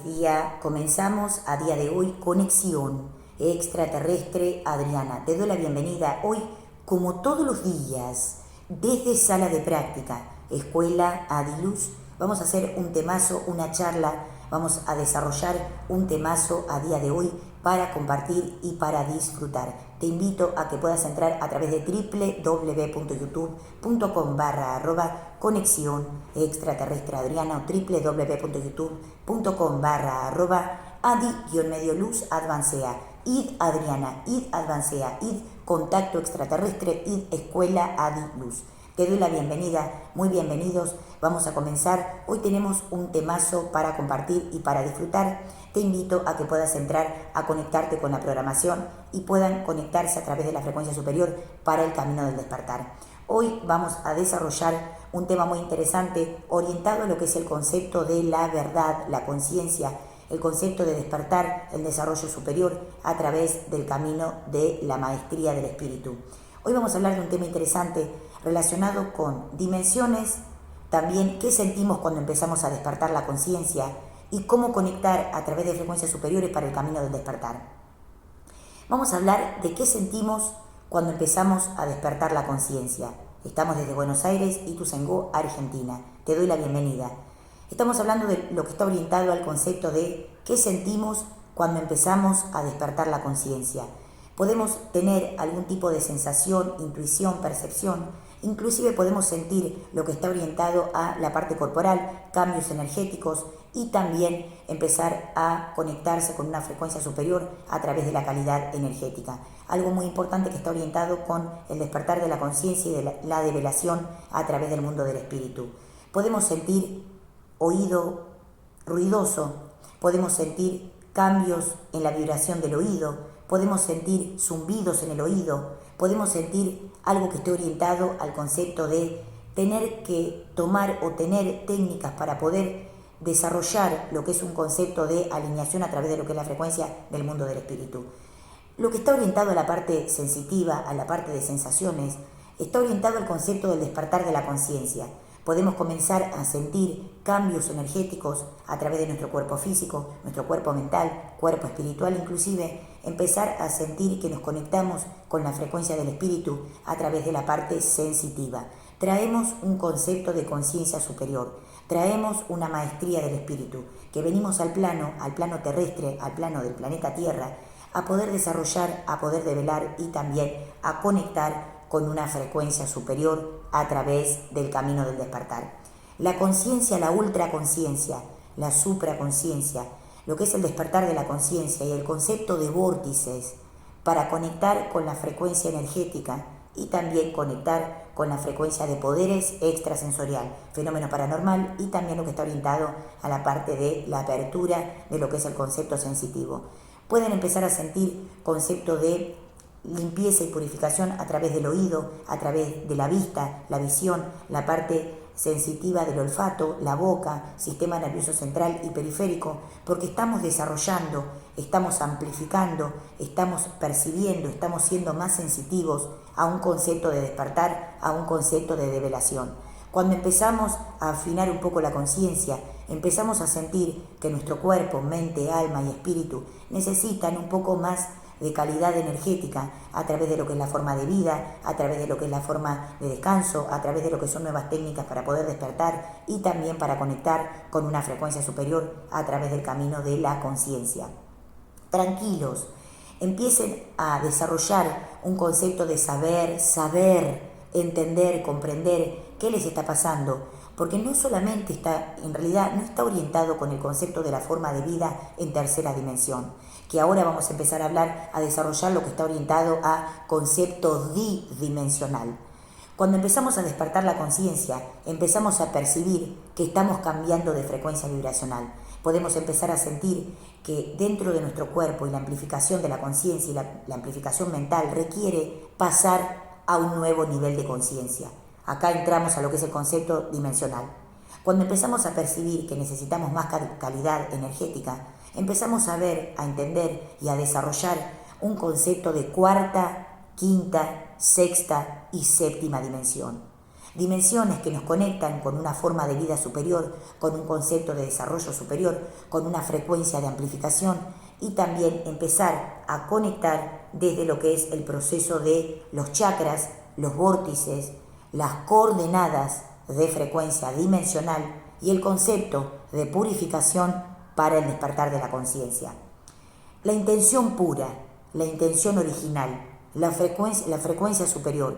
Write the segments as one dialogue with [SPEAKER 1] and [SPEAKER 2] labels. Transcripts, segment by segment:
[SPEAKER 1] Feliz día. Comenzamos a día de hoy Conexión Extraterrestre Adriana. Te doy la bienvenida hoy, como todos los días, desde Sala de Práctica, Escuela Adiluz. Vamos a hacer un temazo, una charla. Vamos a desarrollar un temazo a día de hoy para compartir y para disfrutar. Te invito a que puedas entrar a través de www.youtube.com/conexión extraterrestre Adriana o www.youtube.com/adi-luz advancea, id Adriana, id advancea, id contacto extraterrestre, id escuela Adi Luz. Te doy la bienvenida, muy bienvenidos. Vamos a comenzar. Hoy tenemos un temazo para compartir y para disfrutar. Te invito a que puedas entrar a conectarte con la programación y puedan conectarse a través de la frecuencia superior para el camino del despertar. Hoy vamos a desarrollar un tema muy interesante orientado a lo que es el concepto de la verdad, la conciencia, el concepto de despertar, el desarrollo superior a través del camino de la maestría del espíritu. Hoy vamos a hablar de un tema interesante relacionado con dimensiones, también qué sentimos cuando empezamos a despertar la conciencia y cómo conectar a través de frecuencias superiores para el camino del despertar. Vamos a hablar de qué sentimos cuando empezamos a despertar la conciencia. Estamos desde Buenos Aires, Ituzaingó, Argentina. Te doy la bienvenida. Estamos hablando de lo que está orientado al concepto de qué sentimos cuando empezamos a despertar la conciencia. Podemos tener algún tipo de sensación, intuición, percepción, inclusive podemos sentir lo que está orientado a la parte corporal, cambios energéticos y también empezar a conectarse con una frecuencia superior a través de la calidad energética. Algo muy importante que está orientado con el despertar de la conciencia y de la develación a través del mundo del espíritu. Podemos sentir oído ruidoso, podemos sentir cambios en la vibración del oído, podemos sentir zumbidos en el oído, podemos sentir algo que esté orientado al concepto de tener que tomar o tener técnicas para poder desarrollar lo que es un concepto de alineación a través de lo que es la frecuencia del mundo del espíritu. Lo que está orientado a la parte sensitiva, a la parte de sensaciones, está orientado al concepto del despertar de la conciencia. Podemos comenzar a sentir cambios energéticos a través de nuestro cuerpo físico, nuestro cuerpo mental, cuerpo espiritual, inclusive empezar a sentir que nos conectamos con la frecuencia del espíritu a través de la parte sensitiva. Traemos un concepto de conciencia superior, traemos una maestría del espíritu, que venimos al plano terrestre, al plano del planeta Tierra, a poder desarrollar, a poder develar y también a conectar con una frecuencia superior a través del camino del despertar. La conciencia, la ultraconciencia, la supraconciencia, lo que es el despertar de la conciencia y el concepto de vórtices para conectar con la frecuencia energética y también conectar con la frecuencia de poderes extrasensorial, fenómeno paranormal y también lo que está orientado a la parte de la apertura de lo que es el concepto sensitivo. Pueden empezar a sentir concepto de limpieza y purificación a través del oído, a través de la vista, la visión, la parte sensitiva del olfato, la boca, sistema nervioso central y periférico, porque estamos desarrollando, estamos amplificando, estamos percibiendo, estamos siendo más sensitivos a un concepto de despertar, a un concepto de develación. Cuando empezamos a afinar un poco la conciencia, empezamos a sentir que nuestro cuerpo, mente, alma y espíritu necesitan un poco más de calidad energética a través de lo que es la forma de vida, a través de lo que es la forma de descanso, a través de lo que son nuevas técnicas para poder despertar y también para conectar con una frecuencia superior a través del camino de la conciencia. Tranquilos, empiecen a desarrollar un concepto de saber, entender, comprender qué les está pasando, porque no solamente en realidad no está orientado con el concepto de la forma de vida en tercera dimensión, que ahora vamos a empezar a hablar, a desarrollar lo que está orientado a concepto dimensional. Cuando empezamos a despertar la conciencia, empezamos a percibir que estamos cambiando de frecuencia vibracional. Podemos empezar a sentir que dentro de nuestro cuerpo y la amplificación de la conciencia y la amplificación mental requiere pasar a un nuevo nivel de conciencia. Acá entramos a lo que es el concepto dimensional. Cuando empezamos a percibir que necesitamos más calidad energética, empezamos a ver, a entender y a desarrollar un concepto de cuarta, quinta, sexta y séptima dimensión. Dimensiones que nos conectan con una forma de vida superior, con un concepto de desarrollo superior, con una frecuencia de amplificación y también empezar a conectar desde lo que es el proceso de los chakras, los vórtices, las coordenadas de frecuencia dimensional y el concepto de purificación para el despertar de la conciencia. La intención pura, la intención original, la frecuencia superior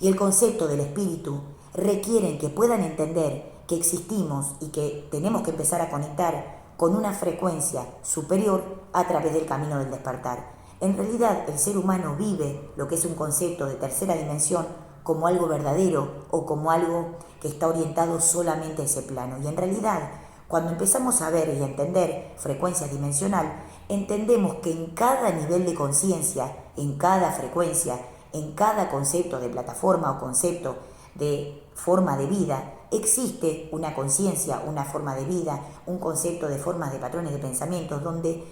[SPEAKER 1] y el concepto del espíritu requieren que puedan entender que existimos y que tenemos que empezar a conectar con una frecuencia superior a través del camino del despertar. En realidad, el ser humano vive lo que es un concepto de tercera dimensión como algo verdadero o como algo que está orientado solamente a ese plano. Y en realidad, cuando empezamos a ver y a entender frecuencia dimensional, entendemos que en cada nivel de conciencia, en cada frecuencia, en cada concepto de plataforma o concepto de forma de vida, existe una conciencia, una forma de vida, un concepto de formas de patrones de pensamientos donde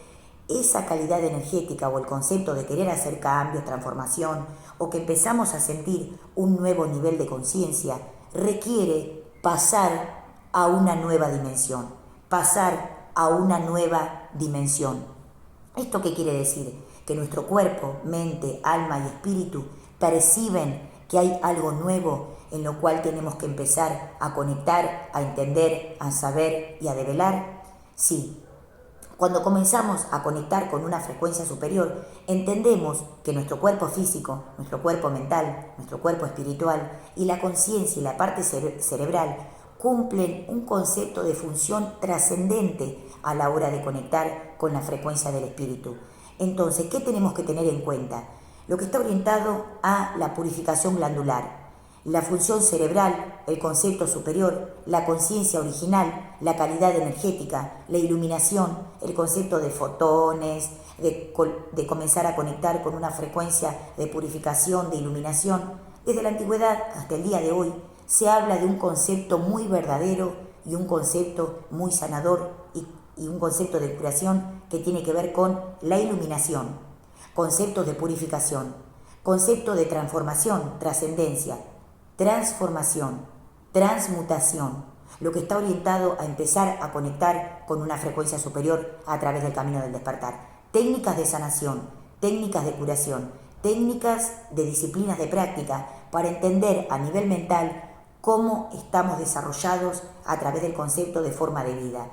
[SPEAKER 1] esa calidad energética o el concepto de querer hacer cambios, transformación o que empezamos a sentir un nuevo nivel de conciencia requiere pasar a una nueva dimensión, pasar a una nueva dimensión. ¿Esto qué quiere decir? Que nuestro cuerpo, mente, alma y espíritu perciben que hay algo nuevo en lo cual tenemos que empezar a conectar, a entender, a saber y a develar. Sí, cuando comenzamos a conectar con una frecuencia superior, entendemos que nuestro cuerpo físico, nuestro cuerpo mental, nuestro cuerpo espiritual y la conciencia y la parte cerebral cumplen un concepto de función trascendente a la hora de conectar con la frecuencia del espíritu. Entonces, ¿qué tenemos que tener en cuenta? Lo que está orientado a la purificación glandular, la función cerebral, el concepto superior, la conciencia original, la calidad energética, la iluminación, el concepto de fotones, de comenzar a conectar con una frecuencia de purificación, de iluminación. Desde la antigüedad hasta el día de hoy se habla de un concepto muy verdadero y un concepto muy sanador y un concepto de curación que tiene que ver con la iluminación, conceptos de purificación, concepto de transformación, trascendencia, transformación, transmutación, lo que está orientado a empezar a conectar con una frecuencia superior a través del camino del despertar. Técnicas de sanación, técnicas de curación, técnicas de disciplinas de práctica para entender a nivel mental cómo estamos desarrollados a través del concepto de forma de vida.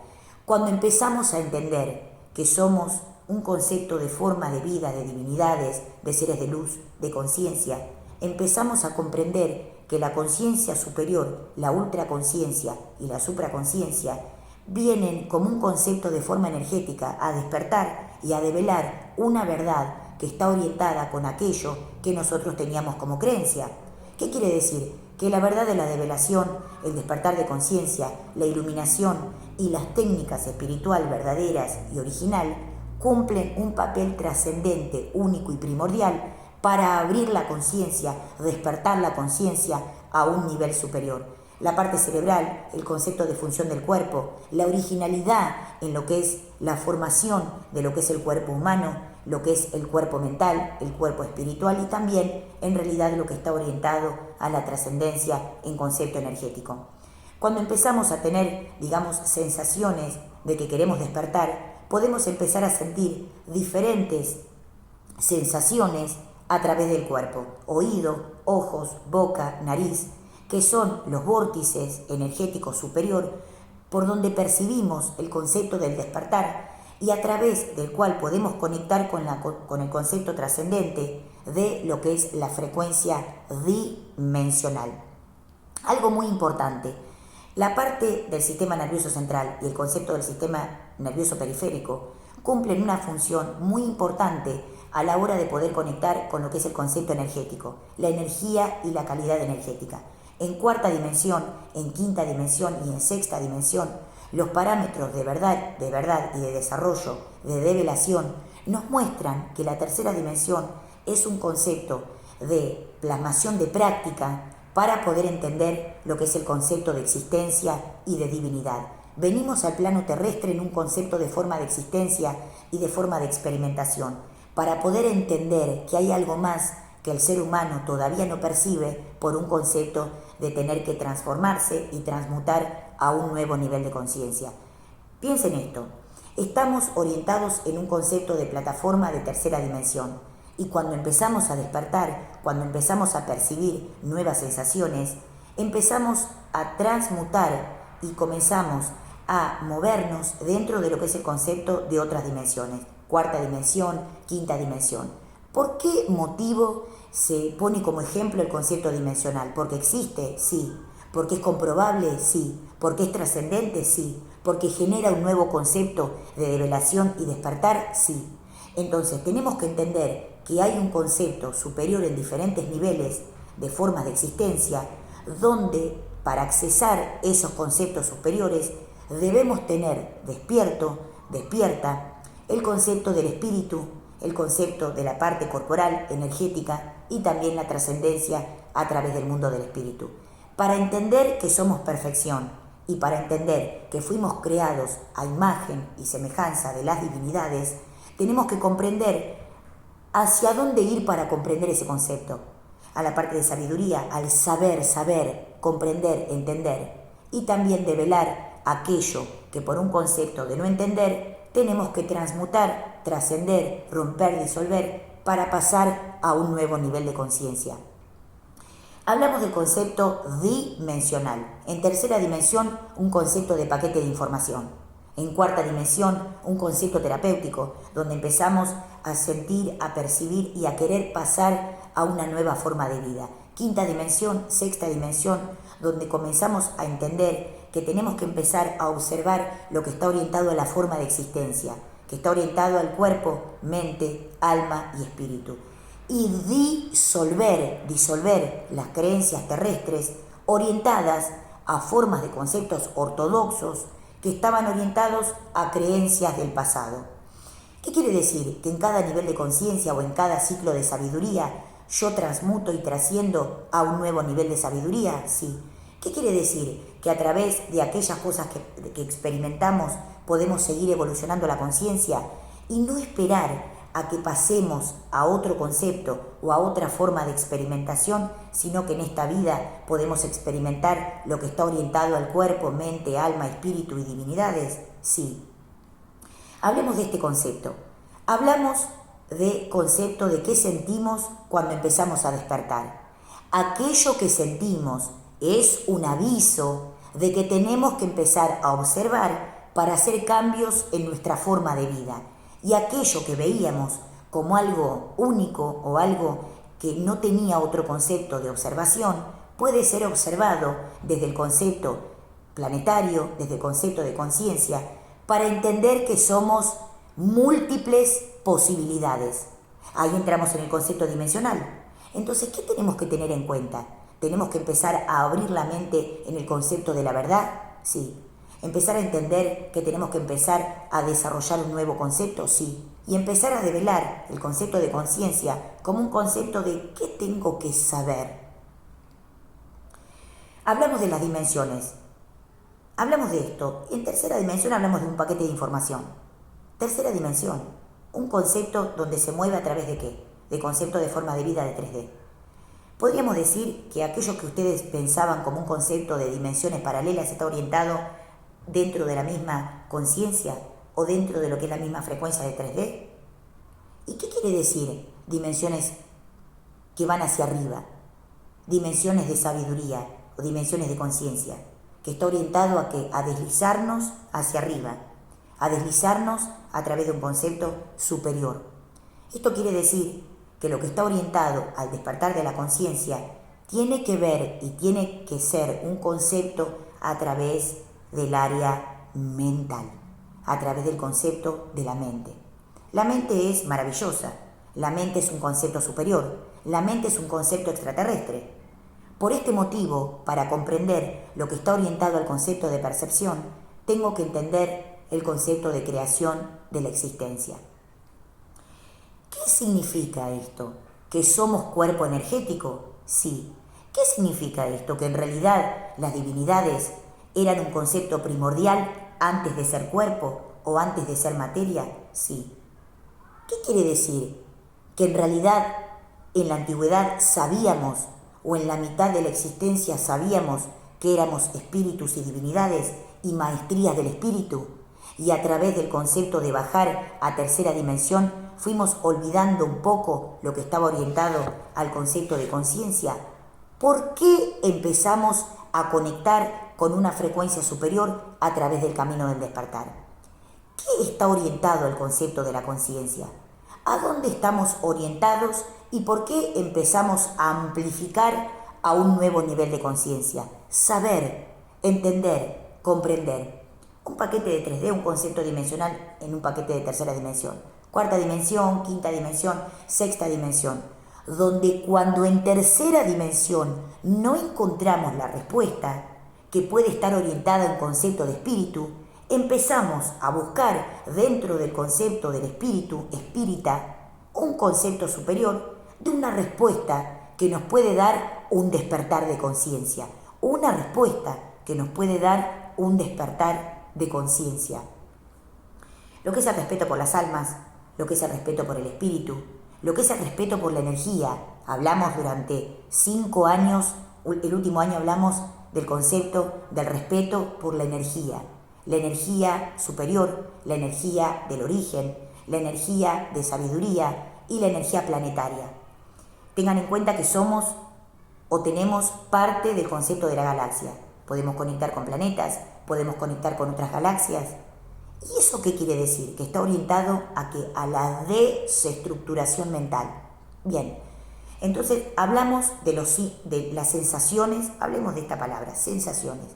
[SPEAKER 1] Cuando empezamos a entender que somos un concepto de forma de vida, de divinidades, de seres de luz, de conciencia, empezamos a comprender que la conciencia superior, la ultraconciencia y la supraconciencia vienen como un concepto de forma energética a despertar y a develar una verdad que está orientada con aquello que nosotros teníamos como creencia. ¿Qué quiere decir? Que la verdad de la develación, el despertar de conciencia, la iluminación y las técnicas espiritual verdaderas y original cumplen un papel trascendente, único y primordial para abrir la conciencia, despertar la conciencia a un nivel superior. La parte cerebral, el concepto de función del cuerpo, la originalidad en lo que es la formación de lo que es el cuerpo humano, lo que es el cuerpo mental, el cuerpo espiritual y también en realidad lo que está orientado a la trascendencia en concepto energético. Cuando empezamos a tener, sensaciones de que queremos despertar, podemos empezar a sentir diferentes sensaciones a través del cuerpo, oído, ojos, boca, nariz, que son los vórtices energéticos superior por donde percibimos el concepto del despertar y a través del cual podemos conectar con el concepto trascendente de lo que es la frecuencia dimensional. Algo muy importante, la parte del sistema nervioso central y el concepto del sistema nervioso periférico cumplen una función muy importante a la hora de poder conectar con lo que es el concepto energético, la energía y la calidad energética. En cuarta dimensión, en quinta dimensión y en sexta dimensión, los parámetros de verdad y de desarrollo, de develación, nos muestran que la tercera dimensión es un concepto de plasmación de práctica para poder entender lo que es el concepto de existencia y de divinidad. Venimos al plano terrestre en un concepto de forma de existencia y de forma de experimentación, para poder entender que hay algo más que el ser humano todavía no percibe por un concepto de tener que transformarse y transmutar a un nuevo nivel de conciencia. Piensen esto, estamos orientados en un concepto de plataforma de tercera dimensión y cuando empezamos a despertar, cuando empezamos a percibir nuevas sensaciones, empezamos a transmutar y comenzamos a movernos dentro de lo que es el concepto de otras dimensiones, cuarta dimensión, quinta dimensión. ¿Por qué motivo se pone como ejemplo el concepto dimensional? ¿Porque existe? Sí. ¿Porque es comprobable? Sí. ¿Porque es trascendente? Sí. ¿Porque genera un nuevo concepto de develación y despertar? Sí. Entonces tenemos que entender que hay un concepto superior en diferentes niveles de formas de existencia, donde para accesar esos conceptos superiores debemos tener despierta, el concepto del espíritu, el concepto de la parte corporal, energética y también la trascendencia a través del mundo del espíritu. Para entender que somos perfección y para entender que fuimos creados a imagen y semejanza de las divinidades, tenemos que comprender hacia dónde ir para comprender ese concepto. A la parte de sabiduría, al saber, comprender, entender y también develar aquello que por un concepto de no entender tenemos que transmutar, trascender, romper, disolver para pasar a un nuevo nivel de conciencia. Hablamos del concepto dimensional. En tercera dimensión, un concepto de paquete de información. En cuarta dimensión, un concepto terapéutico, donde empezamos a sentir, a percibir y a querer pasar a una nueva forma de vida. Quinta dimensión, sexta dimensión, donde comenzamos a entender que tenemos que empezar a observar lo que está orientado a la forma de existencia, que está orientado al cuerpo, mente, alma y espíritu. Y disolver las creencias terrestres orientadas a formas de conceptos ortodoxos que estaban orientados a creencias del pasado. ¿Qué quiere decir? Que en cada nivel de conciencia o en cada ciclo de sabiduría yo transmuto y trasciendo a un nuevo nivel de sabiduría, sí. ¿Qué quiere decir? Que a través de aquellas cosas que experimentamos podemos seguir evolucionando la conciencia y no esperar a que pasemos a otro concepto o a otra forma de experimentación, sino que en esta vida podemos experimentar lo que está orientado al cuerpo, mente, alma, espíritu y divinidades. Sí. Hablemos de este concepto. Hablamos de concepto de qué sentimos cuando empezamos a despertar. Aquello que sentimos es un aviso de que tenemos que empezar a observar para hacer cambios en nuestra forma de vida. Y aquello que veíamos como algo único o algo que no tenía otro concepto de observación puede ser observado desde el concepto planetario, desde el concepto de conciencia, para entender que somos múltiples posibilidades. Ahí entramos en el concepto dimensional. Entonces, ¿qué tenemos que tener en cuenta? ¿Tenemos que empezar a abrir la mente en el concepto de la verdad? Sí. ¿Empezar a entender que tenemos que empezar a desarrollar un nuevo concepto? Sí. Y empezar a develar el concepto de conciencia como un concepto de ¿qué tengo que saber? Hablamos de las dimensiones. Hablamos de esto. En tercera dimensión hablamos de un paquete de información. Tercera dimensión. Un concepto donde se mueve a través de ¿qué? De concepto de forma de vida de 3D. Podríamos decir que aquello que ustedes pensaban como un concepto de dimensiones paralelas está orientado dentro de la misma conciencia o dentro de lo que es la misma frecuencia de 3D. ¿Y qué quiere decir dimensiones que van hacia arriba? Dimensiones de sabiduría o dimensiones de conciencia, que está orientado a ¿qué? A deslizarnos hacia arriba, a deslizarnos a través de un concepto superior. Esto quiere decir que lo que está orientado al despertar de la conciencia tiene que ver y tiene que ser un concepto a través del área mental, a través del concepto de la mente. La mente es maravillosa, la mente es un concepto superior, la mente es un concepto extraterrestre. Por este motivo, para comprender lo que está orientado al concepto de percepción, tengo que entender el concepto de creación de la existencia. ¿Qué significa esto? ¿Que somos cuerpo energético? Sí. ¿Qué significa esto? ¿Que en realidad las divinidades eran un concepto primordial antes de ser cuerpo o antes de ser materia? Sí. ¿Qué quiere decir? Que en realidad En la antigüedad sabíamos, o en la mitad de la existencia sabíamos que éramos espíritus y divinidades y maestrías del espíritu, y a través del concepto de bajar a tercera dimensión fuimos olvidando un poco lo que estaba orientado al concepto de conciencia. ¿Por qué empezamos a conectar con una frecuencia superior a través del camino del despertar? ¿Qué está orientado al concepto de la conciencia? ¿A dónde estamos orientados y por qué empezamos a amplificar a un nuevo nivel de conciencia? Saber, entender, comprender. Un paquete de 3D, un concepto dimensional en un paquete de tercera dimensión. Cuarta dimensión, quinta dimensión, sexta dimensión. Donde cuando en tercera dimensión no encontramos la respuesta, que puede estar orientada a un concepto de espíritu, empezamos a buscar dentro del concepto del espíritu, espírita, un concepto superior de una respuesta que nos puede dar un despertar de conciencia. Una respuesta que nos puede dar un despertar de conciencia. Lo que es el respeto por las almas, lo que es el respeto por el espíritu, lo que es el respeto por la energía. Hablamos durante 5 años, el último año hablamos del concepto del respeto por la energía superior, la energía del origen, la energía de sabiduría y la energía planetaria. Tengan en cuenta que somos o tenemos parte del concepto de la galaxia. Podemos conectar con planetas, podemos conectar con otras galaxias. ¿Y eso qué quiere decir? Que está orientado a la desestructuración mental. Bien, entonces hablamos de las sensaciones, hablemos de esta palabra, sensaciones,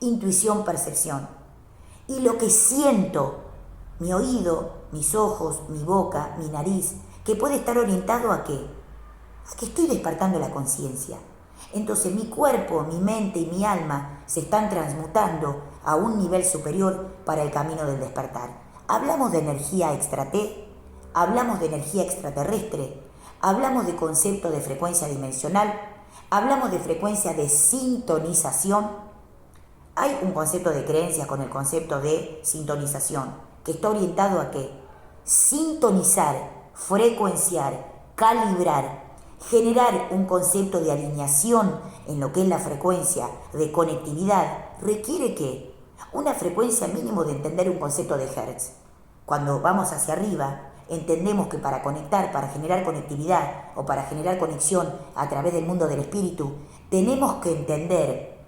[SPEAKER 1] intuición, percepción. Y lo que siento, mi oído, mis ojos, mi boca, mi nariz, que puede estar orientado ¿a qué? A que estoy despertando la conciencia. Entonces mi cuerpo, mi mente y mi alma se están transmutando a un nivel superior para el camino del despertar. Hablamos de energía extra-T, hablamos de energía extraterrestre, hablamos de concepto de frecuencia dimensional, hablamos de frecuencia de sintonización. Hay un concepto de creencia con el concepto de sintonización, que está orientado a que sintonizar, frecuenciar, calibrar, generar un concepto de alineación en lo que es la frecuencia de conectividad requiere que una frecuencia mínimo de entender un concepto de Hertz. Cuando vamos hacia arriba, entendemos que para conectar, para generar conectividad o para generar conexión a través del mundo del espíritu, tenemos que entender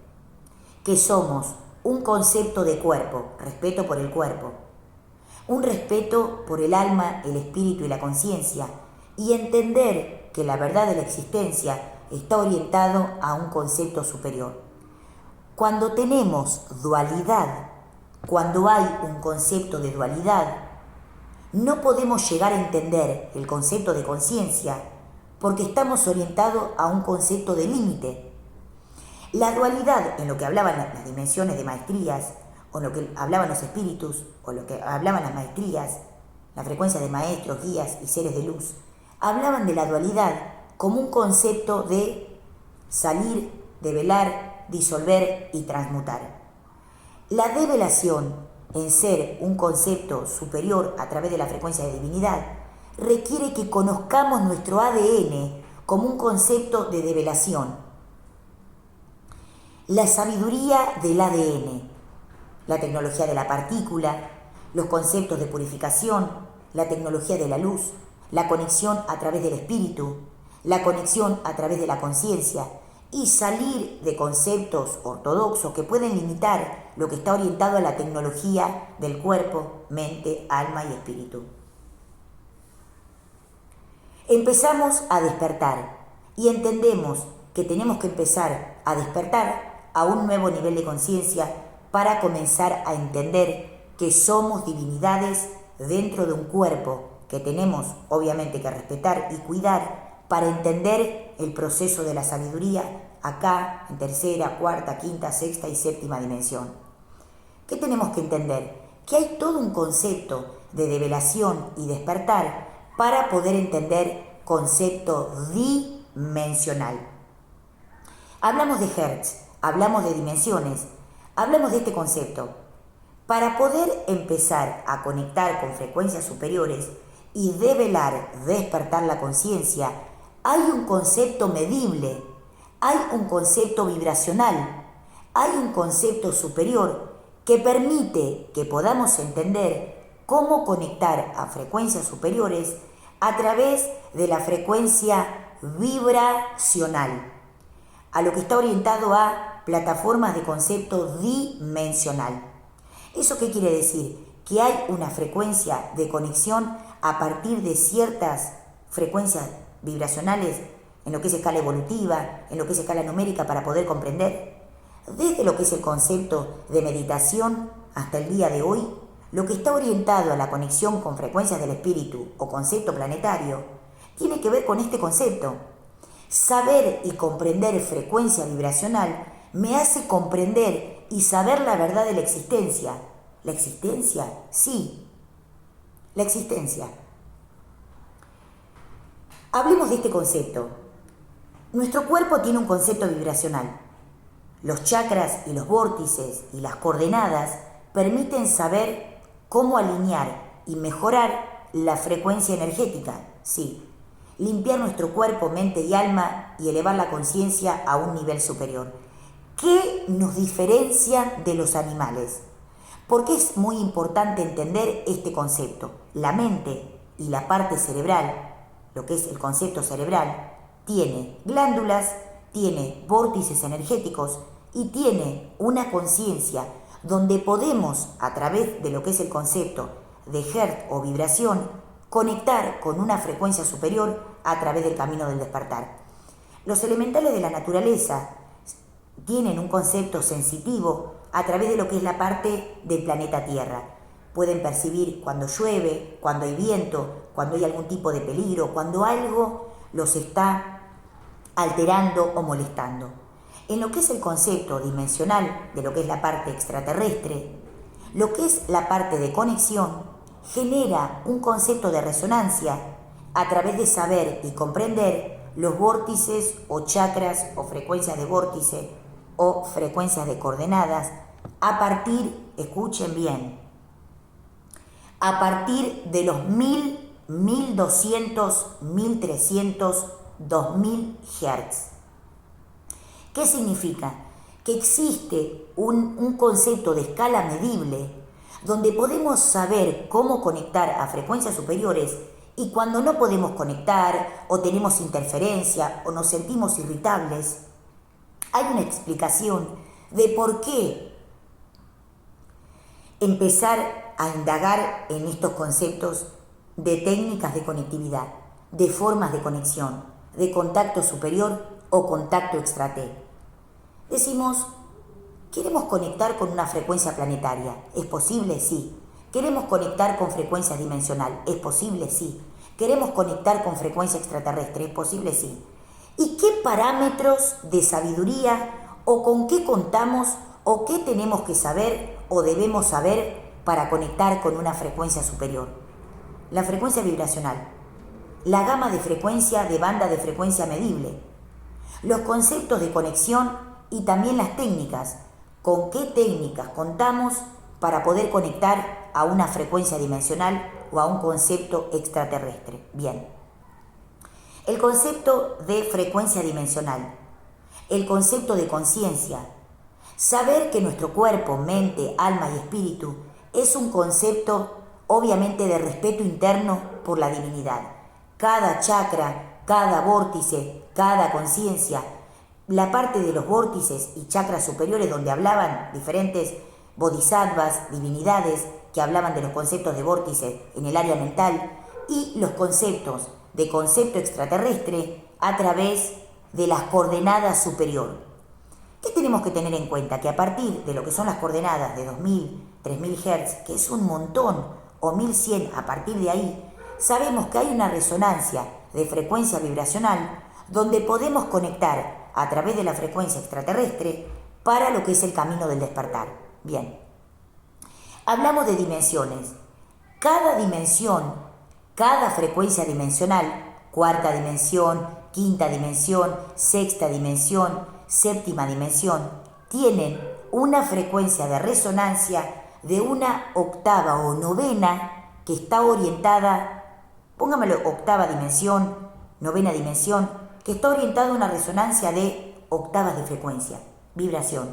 [SPEAKER 1] que somos un concepto de cuerpo, respeto por el cuerpo, un respeto por el alma, el espíritu y la conciencia, y entender que la verdad de la existencia está orientado a un concepto superior. Cuando tenemos dualidad, cuando hay un concepto de dualidad, no podemos llegar a entender el concepto de conciencia porque estamos orientados a un concepto de límite. La dualidad, en lo que hablaban las dimensiones de maestrías, o en lo que hablaban los espíritus, o lo que hablaban las maestrías, la frecuencia de maestros, guías y seres de luz, hablaban de la dualidad como un concepto de salir, develar, disolver y transmutar. La develación, en ser un concepto superior a través de la frecuencia de divinidad, requiere que conozcamos nuestro ADN como un concepto de develación. La sabiduría del ADN, la tecnología de la partícula, los conceptos de purificación, la tecnología de la luz, la conexión a través del espíritu, la conexión a través de la conciencia y salir de conceptos ortodoxos que pueden limitar lo que está orientado a la tecnología del cuerpo, mente, alma y espíritu. Empezamos a despertar y entendemos que tenemos que empezar a despertar a un nuevo nivel de conciencia para comenzar a entender que somos divinidades dentro de un cuerpo que tenemos obviamente que respetar y cuidar para entender el proceso de la sabiduría acá en tercera, cuarta, quinta, sexta y séptima dimensión. ¿Qué tenemos que entender? Que hay todo un concepto de develación y despertar para poder entender concepto dimensional. Hablamos de Hertz, hablamos de dimensiones, hablamos de este concepto. Para poder empezar a conectar con frecuencias superiores y develar, despertar la conciencia, hay un concepto medible, hay un concepto vibracional, hay un concepto superior que permite que podamos entender cómo conectar a frecuencias superiores a través de la frecuencia vibracional, a lo que está orientado a plataformas de concepto dimensional. ¿Eso qué quiere decir? Que hay una frecuencia de conexión a partir de ciertas frecuencias vibracionales en lo que es escala evolutiva, en lo que es escala numérica para poder comprender. Desde lo que es el concepto de meditación hasta el día de hoy, lo que está orientado a la conexión con frecuencias del espíritu o concepto planetario tiene que ver con este concepto. Saber y comprender frecuencia vibracional me hace comprender y saber la verdad de la existencia. ¿La existencia? Sí, la existencia. Hablemos de este concepto. Nuestro cuerpo tiene un concepto vibracional. Los chakras y los vórtices y las coordenadas permiten saber cómo alinear y mejorar la frecuencia energética, sí. Limpiar nuestro cuerpo, mente y alma y elevar la conciencia a un nivel superior. ¿Qué nos diferencia de los animales? Porque es muy importante entender este concepto. La mente y la parte cerebral, lo que es el concepto cerebral, tiene glándulas, tiene vórtices energéticos y tiene una conciencia donde podemos, a través de lo que es el concepto de hertz o vibración, conectar con una frecuencia superior a través del camino del despertar. Los elementales de la naturaleza tienen un concepto sensitivo a través de lo que es la parte del planeta Tierra. Pueden percibir cuando llueve, cuando hay viento, cuando hay algún tipo de peligro, cuando algo los está alterando o molestando. En lo que es el concepto dimensional de lo que es la parte extraterrestre, lo que es la parte de conexión genera un concepto de resonancia a través de saber y comprender los vórtices o chakras o frecuencias de vórtice o frecuencias de coordenadas a partir, escuchen bien, a partir de los 1000, 1200, 1300, 2000 Hz. ¿Qué significa? Que existe un concepto de escala medible donde podemos saber cómo conectar a frecuencias superiores y cuando no podemos conectar o tenemos interferencia o nos sentimos irritables, hay una explicación de por qué empezar a indagar en estos conceptos de técnicas de conectividad, de formas de conexión, de contacto superior o contacto extra-T. Decimos, ¿queremos conectar con una frecuencia planetaria? ¿Es posible? Sí. ¿Queremos conectar con frecuencia dimensional? ¿Es posible? Sí. ¿Queremos conectar con frecuencia extraterrestre? ¿Es posible? Sí. ¿Y qué parámetros de sabiduría o con qué contamos o qué tenemos que saber o debemos saber para conectar con una frecuencia superior? La frecuencia vibracional, la gama de frecuencia de banda de frecuencia medible, los conceptos de conexión y también las técnicas. ¿Con qué técnicas contamos para poder conectar a una frecuencia dimensional o a un concepto extraterrestre? Bien. El concepto de frecuencia dimensional, el concepto de conciencia, saber que nuestro cuerpo, mente, alma y espíritu es un concepto obviamente de respeto interno por la divinidad. Cada chakra, cada vórtice, cada conciencia, la parte de los vórtices y chakras superiores donde hablaban diferentes bodhisattvas, divinidades, que hablaban de los conceptos de vórtice en el área mental y los conceptos de concepto extraterrestre a través de las coordenadas superior. ¿Qué tenemos que tener en cuenta? Que a partir de lo que son las coordenadas de 2000, 3000 Hz, que es un montón, o 1100, a partir de ahí, sabemos que hay una resonancia de frecuencia vibracional donde podemos conectar a través de la frecuencia extraterrestre para lo que es el camino del despertar. Bien, hablamos de dimensiones. Cada dimensión, cada frecuencia dimensional, cuarta dimensión, quinta dimensión, sexta dimensión, séptima dimensión, tienen una frecuencia de resonancia de una octava o novena que está orientada, póngamelo octava dimensión, novena dimensión, que está orientado a una resonancia de octavas de frecuencia, vibración.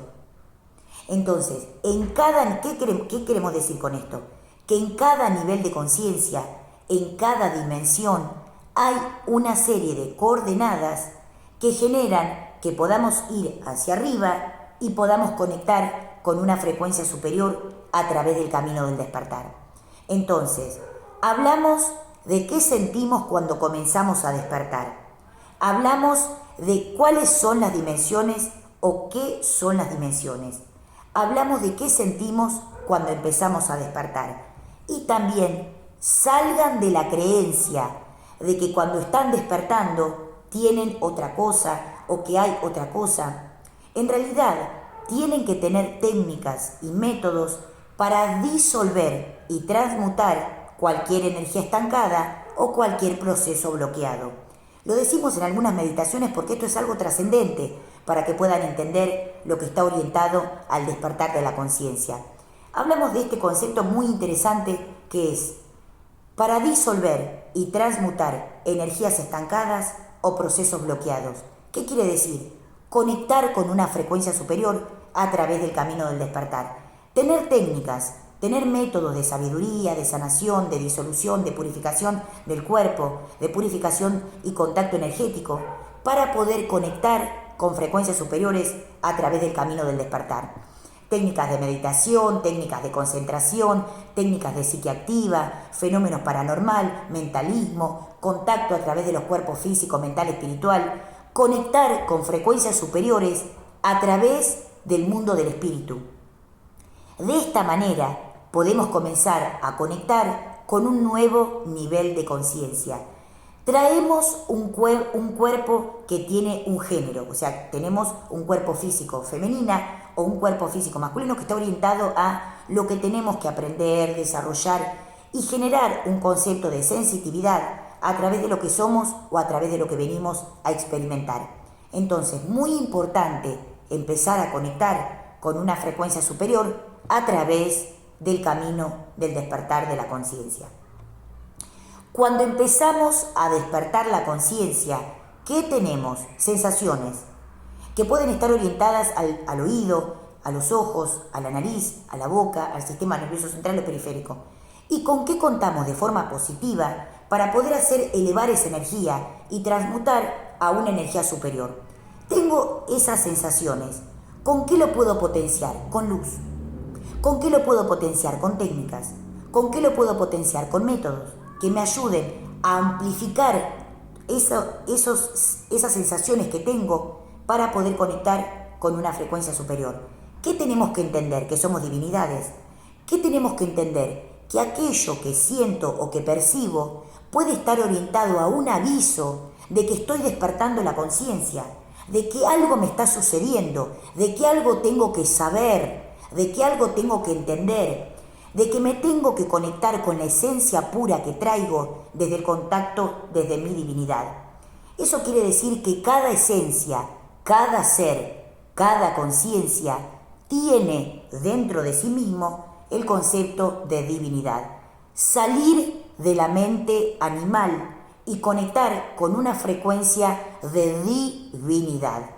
[SPEAKER 1] Entonces, ¿qué queremos decir con esto? Que en cada nivel de conciencia, en cada dimensión, hay una serie de coordenadas que generan que podamos ir hacia arriba y podamos conectar con una frecuencia superior a través del camino del despertar. Entonces, hablamos de qué sentimos cuando comenzamos a despertar. Hablamos de cuáles son las dimensiones o qué son las dimensiones. Hablamos de qué sentimos cuando empezamos a despertar. Y también salgan de la creencia de que cuando están despertando tienen otra cosa o que hay otra cosa. En realidad, tienen que tener técnicas y métodos para disolver y transmutar cualquier energía estancada o cualquier proceso bloqueado. Lo decimos en algunas meditaciones porque esto es algo trascendente para que puedan entender lo que está orientado al despertar de la conciencia. Hablamos de este concepto muy interesante que es para disolver y transmutar energías estancadas o procesos bloqueados. ¿Qué quiere decir? Conectar con una frecuencia superior a través del camino del despertar. Tener técnicas, tener métodos de sabiduría, de sanación, de disolución, de purificación del cuerpo, de purificación y contacto energético para poder conectar con frecuencias superiores a través del camino del despertar. Técnicas de meditación, técnicas de concentración, técnicas de psique activa, fenómenos paranormal, mentalismo, contacto a través de los cuerpos físico, mental, espiritual, conectar con frecuencias superiores a través del mundo del espíritu. De esta manera podemos comenzar a conectar con un nuevo nivel de conciencia. Traemos un cuerpo que tiene un género, o sea, tenemos un cuerpo físico femenina o un cuerpo físico masculino que está orientado a lo que tenemos que aprender, desarrollar y generar un concepto de sensitividad a través de lo que somos o a través de lo que venimos a experimentar. Entonces, muy importante empezar a conectar con una frecuencia superior a través del camino del despertar de la conciencia. Cuando empezamos a despertar la conciencia, ¿qué tenemos? Sensaciones que pueden estar orientadas al oído, a los ojos, a la nariz, a la boca, al sistema nervioso central o periférico. ¿Y con qué contamos de forma positiva para poder hacer elevar esa energía y transmutar a una energía superior? Tengo esas sensaciones. ¿Con qué lo puedo potenciar? Con luz. ¿Con qué lo puedo potenciar? Con técnicas. ¿Con qué lo puedo potenciar? Con métodos que me ayuden a amplificar esas sensaciones que tengo para poder conectar con una frecuencia superior. ¿Qué tenemos que entender? Que somos divinidades. ¿Qué tenemos que entender? Que aquello que siento o que percibo puede estar orientado a un aviso de que estoy despertando la conciencia, de que algo me está sucediendo, de que algo tengo que saber, de que algo tengo que entender, de que me tengo que conectar con la esencia pura que traigo desde el contacto, desde mi divinidad. Eso quiere decir que cada esencia, cada ser, cada conciencia tiene dentro de sí mismo el concepto de divinidad. Salir de la mente animal y conectar con una frecuencia de divinidad.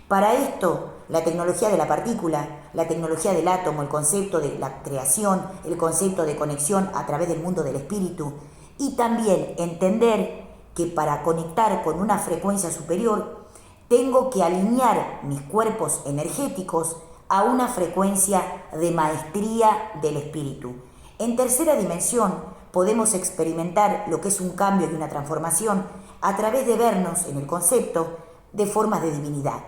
[SPEAKER 1] Para esto, la tecnología de la partícula, la tecnología del átomo, el concepto de la creación, el concepto de conexión a través del mundo del espíritu y también entender que para conectar con una frecuencia superior tengo que alinear mis cuerpos energéticos a una frecuencia de maestría del espíritu. En tercera dimensión podemos experimentar lo que es un cambio y una transformación a través de vernos en el concepto de formas de divinidad.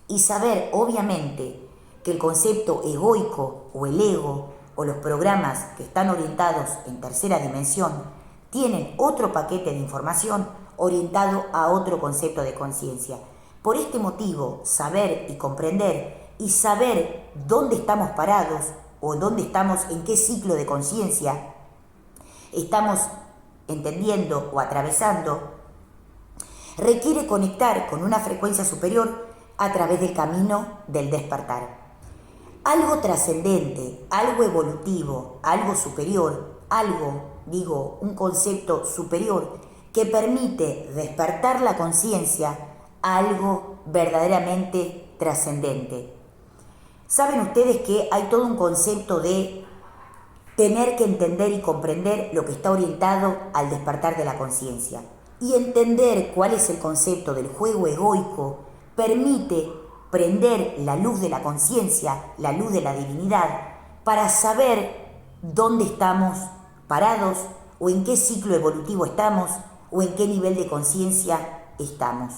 [SPEAKER 1] Y saber, obviamente, que el concepto egoico o el ego o los programas que están orientados en tercera dimensión tienen otro paquete de información orientado a otro concepto de conciencia. Por este motivo, saber y comprender y saber dónde estamos parados o dónde estamos, en qué ciclo de conciencia estamos entendiendo o atravesando, requiere conectar con una frecuencia superior a través del camino del despertar. Algo trascendente, algo evolutivo, algo superior, un concepto superior, que permite despertar la conciencia a algo verdaderamente trascendente. Saben ustedes que hay todo un concepto de tener que entender y comprender lo que está orientado al despertar de la conciencia. Y entender cuál es el concepto del juego egoico permite prender la luz de la conciencia, la luz de la divinidad, para saber dónde estamos parados o en qué ciclo evolutivo estamos o en qué nivel de conciencia estamos.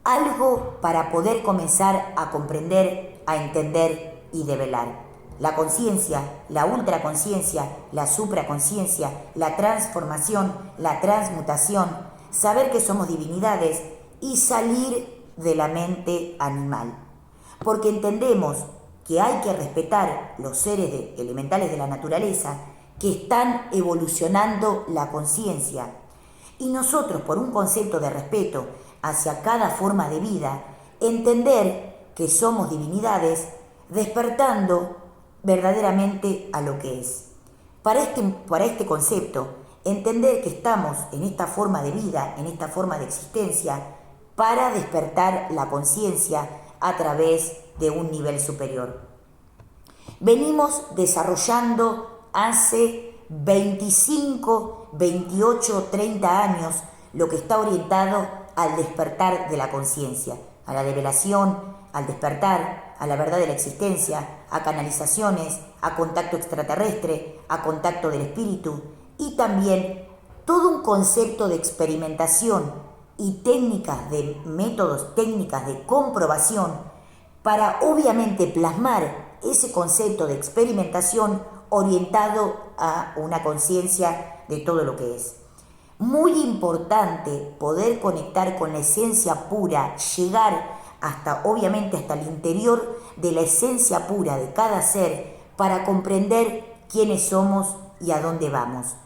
[SPEAKER 1] Algo para poder comenzar a comprender, a entender y develar. La conciencia, la ultraconciencia, la supraconciencia, la transformación, la transmutación, saber que somos divinidades y salir de la mente animal. Porque entendemos que hay que respetar los seres elementales de la naturaleza que están evolucionando la conciencia. Y nosotros, por un concepto de respeto hacia cada forma de vida, entender que somos divinidades despertando verdaderamente a lo que es. Para este concepto, entender que estamos en esta forma de vida, en esta forma de existencia, para despertar la conciencia a través de un nivel superior. Venimos desarrollando hace 25, 28, 30 años lo que está orientado al despertar de la conciencia, a la develación, al despertar, a la verdad de la existencia, a canalizaciones, a contacto extraterrestre, a contacto del espíritu y también todo un concepto de experimentación y métodos, técnicas de comprobación para obviamente plasmar ese concepto de experimentación orientado a una conciencia de todo lo que es. Muy importante poder conectar con la esencia pura, llegar obviamente hasta el interior de la esencia pura de cada ser para comprender quiénes somos y a dónde vamos.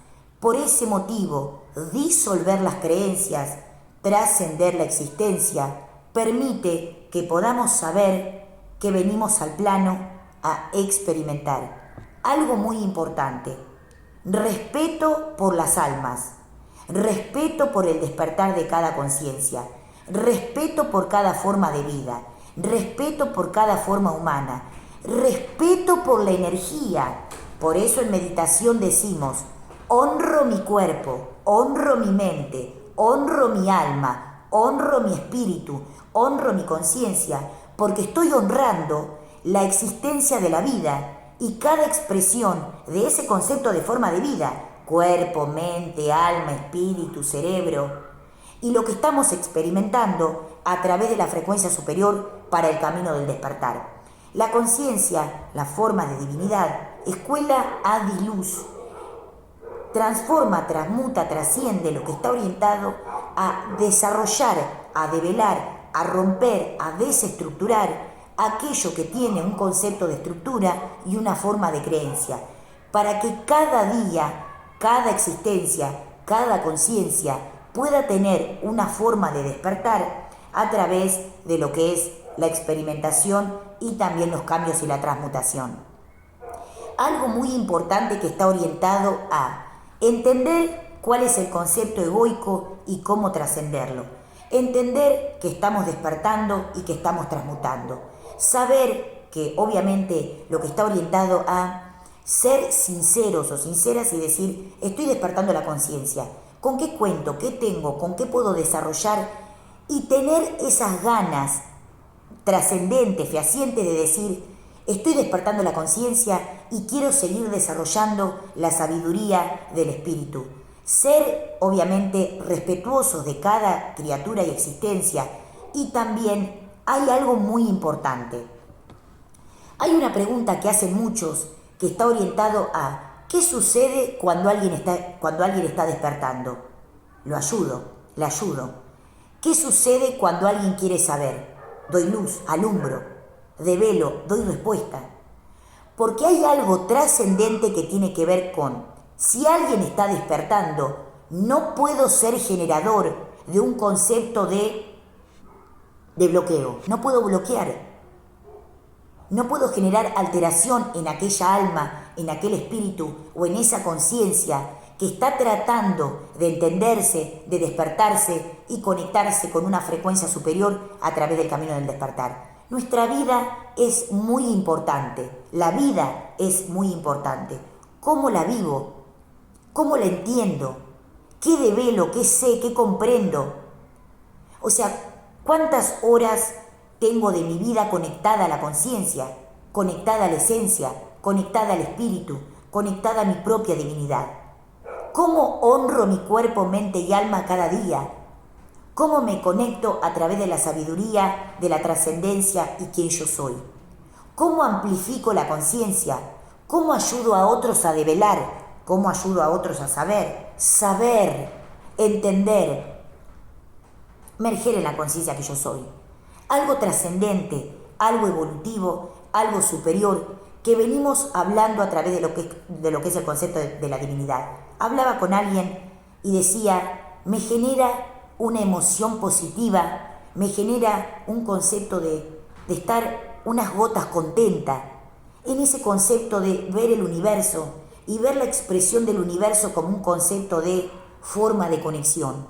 [SPEAKER 1] Por ese motivo, disolver las creencias, trascender la existencia, permite que podamos saber que venimos al plano a experimentar. Algo muy importante, respeto por las almas, respeto por el despertar de cada conciencia, respeto por cada forma de vida, respeto por cada forma humana, respeto por la energía. Por eso en meditación decimos, honro mi cuerpo, honro mi mente, honro mi alma, honro mi espíritu, honro mi conciencia, porque estoy honrando la existencia de la vida y cada expresión de ese concepto de forma de vida, cuerpo, mente, alma, espíritu, cerebro, y lo que estamos experimentando a través de la frecuencia superior para el camino del despertar. La conciencia, la forma de divinidad, escuela Adiluz, transforma, transmuta, trasciende lo que está orientado a desarrollar, a develar, a romper, a desestructurar aquello que tiene un concepto de estructura y una forma de creencia, para que cada día, cada existencia, cada conciencia pueda tener una forma de despertar a través de lo que es la experimentación y también los cambios y la transmutación. Algo muy importante que está orientado a entender cuál es el concepto egoico y cómo trascenderlo. Entender que estamos despertando y que estamos transmutando. Saber que obviamente lo que está orientado a ser sinceros o sinceras y decir, estoy despertando la conciencia. ¿Con qué cuento? ¿Qué tengo? ¿Con qué puedo desarrollar? Y tener esas ganas trascendentes, fehacientes de decir, estoy despertando la conciencia y quiero seguir desarrollando la sabiduría del espíritu. Ser, obviamente, respetuosos de cada criatura y existencia. Y también hay algo muy importante. Hay una pregunta que hacen muchos que está orientado a ¿qué sucede cuando alguien está despertando? Lo ayudo, le ayudo. ¿Qué sucede cuando alguien quiere saber? Doy luz, alumbro, develo, doy respuesta. Porque hay algo trascendente que tiene que ver con, si alguien está despertando, no puedo ser generador de un concepto de bloqueo. No puedo bloquear. No puedo generar alteración en aquella alma, en aquel espíritu o en esa conciencia que está tratando de entenderse, de despertarse y conectarse con una frecuencia superior a través del camino del despertar. Nuestra vida es muy importante, la vida es muy importante. ¿Cómo la vivo? ¿Cómo la entiendo? ¿Qué develo? ¿Qué sé? ¿Qué comprendo? O sea, ¿cuántas horas tengo de mi vida conectada a la conciencia, conectada a la esencia, conectada al espíritu, conectada a mi propia divinidad? ¿Cómo honro mi cuerpo, mente y alma cada día? ¿Cómo me conecto a través de la sabiduría, de la trascendencia y quién yo soy? ¿Cómo amplifico la conciencia? ¿Cómo ayudo a otros a develar? ¿Cómo ayudo a otros a saber? Saber, entender, emerger en la conciencia que yo soy. Algo trascendente, algo evolutivo, algo superior, que venimos hablando a través de lo que es el concepto de la divinidad. Hablaba con alguien y decía, me genera una emoción positiva, me genera un concepto de estar unas gotas contenta, en ese concepto de ver el universo y ver la expresión del universo como un concepto de forma de conexión.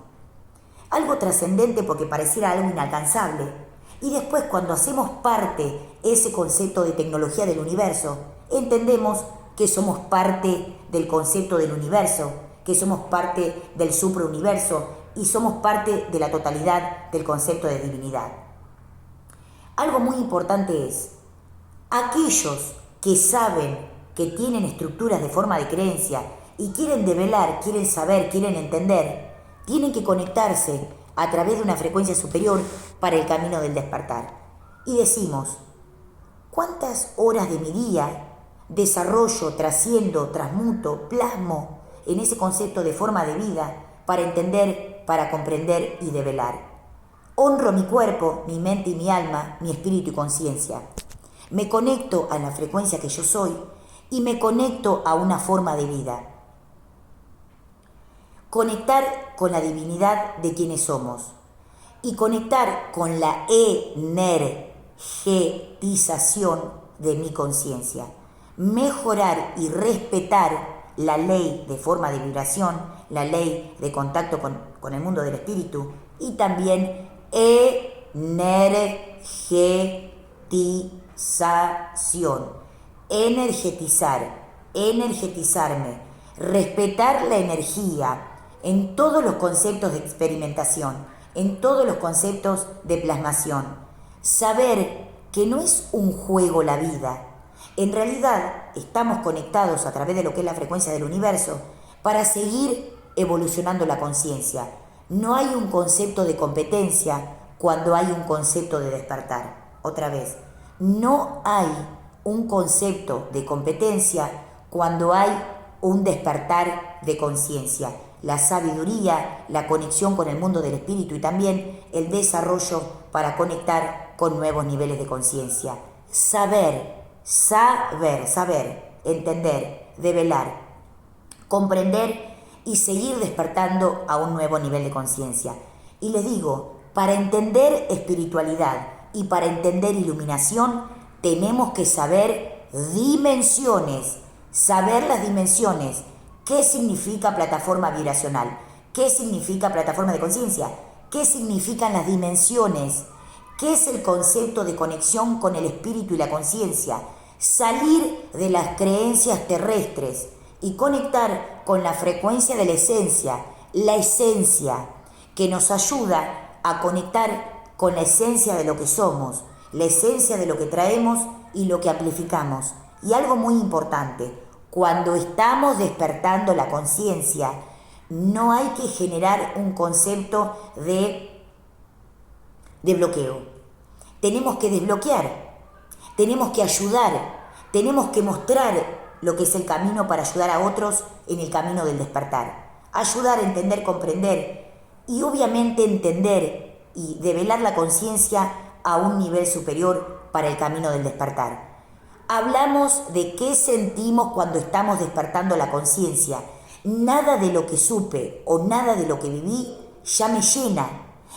[SPEAKER 1] Algo trascendente porque pareciera algo inalcanzable. Y después cuando hacemos parte ese concepto de tecnología del universo, entendemos que somos parte del concepto del universo, que somos parte del suprauniverso y somos parte de la totalidad del concepto de divinidad. Algo muy importante es, aquellos que saben que tienen estructuras de forma de creencia y quieren develar, quieren saber, quieren entender, tienen que conectarse a través de una frecuencia superior para el camino del despertar. Y decimos, ¿cuántas horas de mi día desarrollo, trasciendo, transmuto, plasmo en ese concepto de forma de vida para entender, para comprender y develar? Honro mi cuerpo, mi mente y mi alma, mi espíritu y conciencia. Me conecto a la frecuencia que yo soy y me conecto a una forma de vida. Conectar con la divinidad de quienes somos y conectar con la energetización de mi conciencia. Mejorar y respetar la ley de forma de vibración, la ley de contacto con el mundo del espíritu y también energetización. Energetizarme, respetar la energía en todos los conceptos de experimentación, en todos los conceptos de plasmación. Saber que no es un juego la vida. En realidad estamos conectados a través de lo que es la frecuencia del universo para seguir evolucionando la conciencia. No hay un concepto de competencia cuando hay un concepto de despertar. Otra vez, no hay un concepto de competencia cuando hay un despertar de conciencia. La sabiduría, la conexión con el mundo del espíritu y también el desarrollo para conectar con nuevos niveles de conciencia. Saber, entender, develar, comprender y seguir despertando a un nuevo nivel de conciencia. Y les digo, para entender espiritualidad y para entender iluminación, tenemos que saber dimensiones, saber las dimensiones. ¿Qué significa plataforma vibracional? ¿Qué significa plataforma de conciencia? ¿Qué significan las dimensiones? ¿Qué es el concepto de conexión con el espíritu y la conciencia? Salir de las creencias terrestres y conectar con la frecuencia de la esencia que nos ayuda a conectar con la esencia de lo que somos, la esencia de lo que traemos y lo que amplificamos. Y algo muy importante, cuando estamos despertando la conciencia, no hay que generar un concepto de bloqueo. Tenemos que desbloquear, tenemos que ayudar, tenemos que mostrar lo que es el camino para ayudar a otros en el camino del despertar. Ayudar a entender, comprender y obviamente entender y develar la conciencia a un nivel superior para el camino del despertar. Hablamos de qué sentimos cuando estamos despertando la conciencia. Nada de lo que supe o nada de lo que viví ya me llena.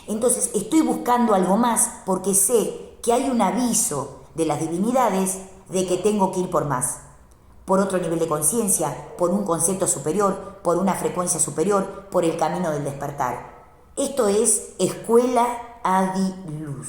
[SPEAKER 1] Entonces estoy buscando algo más porque sé que hay un aviso de las divinidades de que tengo que ir por más. por otro nivel de conciencia, por un concepto superior, por una frecuencia superior, por el camino del despertar. Esto es Escuela Adi Luz,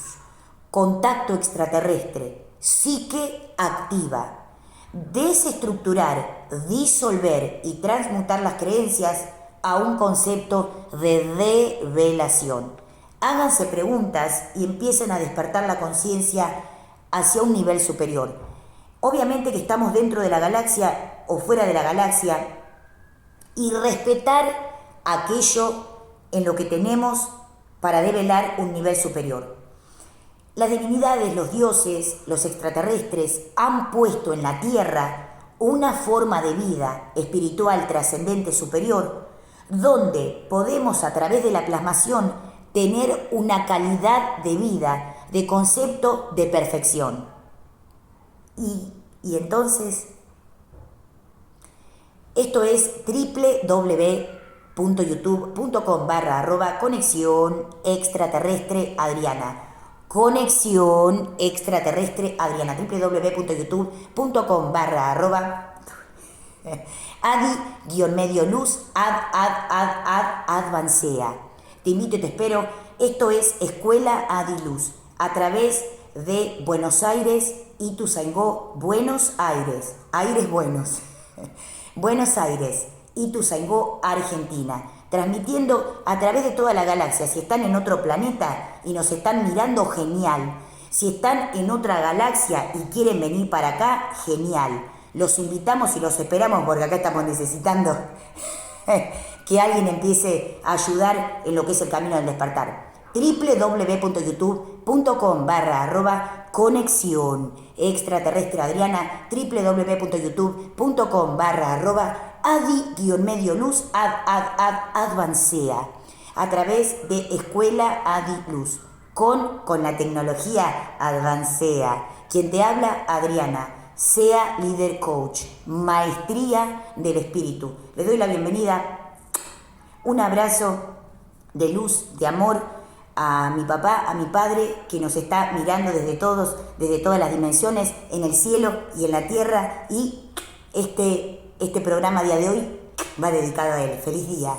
[SPEAKER 1] contacto extraterrestre, psique activa. Desestructurar, disolver y transmutar las creencias a un concepto de develación. Háganse preguntas y empiecen a despertar la conciencia hacia un nivel superior. Obviamente que estamos dentro de la galaxia o fuera de la galaxia, y respetar aquello en lo que tenemos para develar un nivel superior. Las divinidades, los dioses, los extraterrestres han puesto en la Tierra una forma de vida espiritual trascendente superior, donde podemos a través de la plasmación tener una calidad de vida, de concepto de perfección. Y entonces, esto es www.youtube.com/conexión extraterrestre Adriana. Conexión extraterrestre Adriana. www.youtube.com/adi-luz advancea. Te invito y te espero. Esto es Escuela Adi Luz a través de Buenos Aires, Ituzaingó, Buenos Aires, aires buenos. Buenos Aires, Ituzaingó, Argentina, transmitiendo a través de toda la galaxia. Si están en otro planeta y nos están mirando, genial. Si están en otra galaxia y quieren venir para acá, genial. Los invitamos y los esperamos porque acá estamos necesitando que alguien empiece a ayudar en lo que es el camino del despertar. www.youtube.com/conexión extraterrestre Adriana. www.youtube.com/adi-luz advancea a través de Escuela Adi Luz con la tecnología advancea. Quien te habla, Adriana. Sea líder coach, maestría del espíritu. Le doy la bienvenida, un abrazo de luz, de amor a mi papá, a mi padre, que nos está mirando desde todas las dimensiones, en el cielo y en la tierra. Y este programa día de hoy va dedicado a él. Feliz día.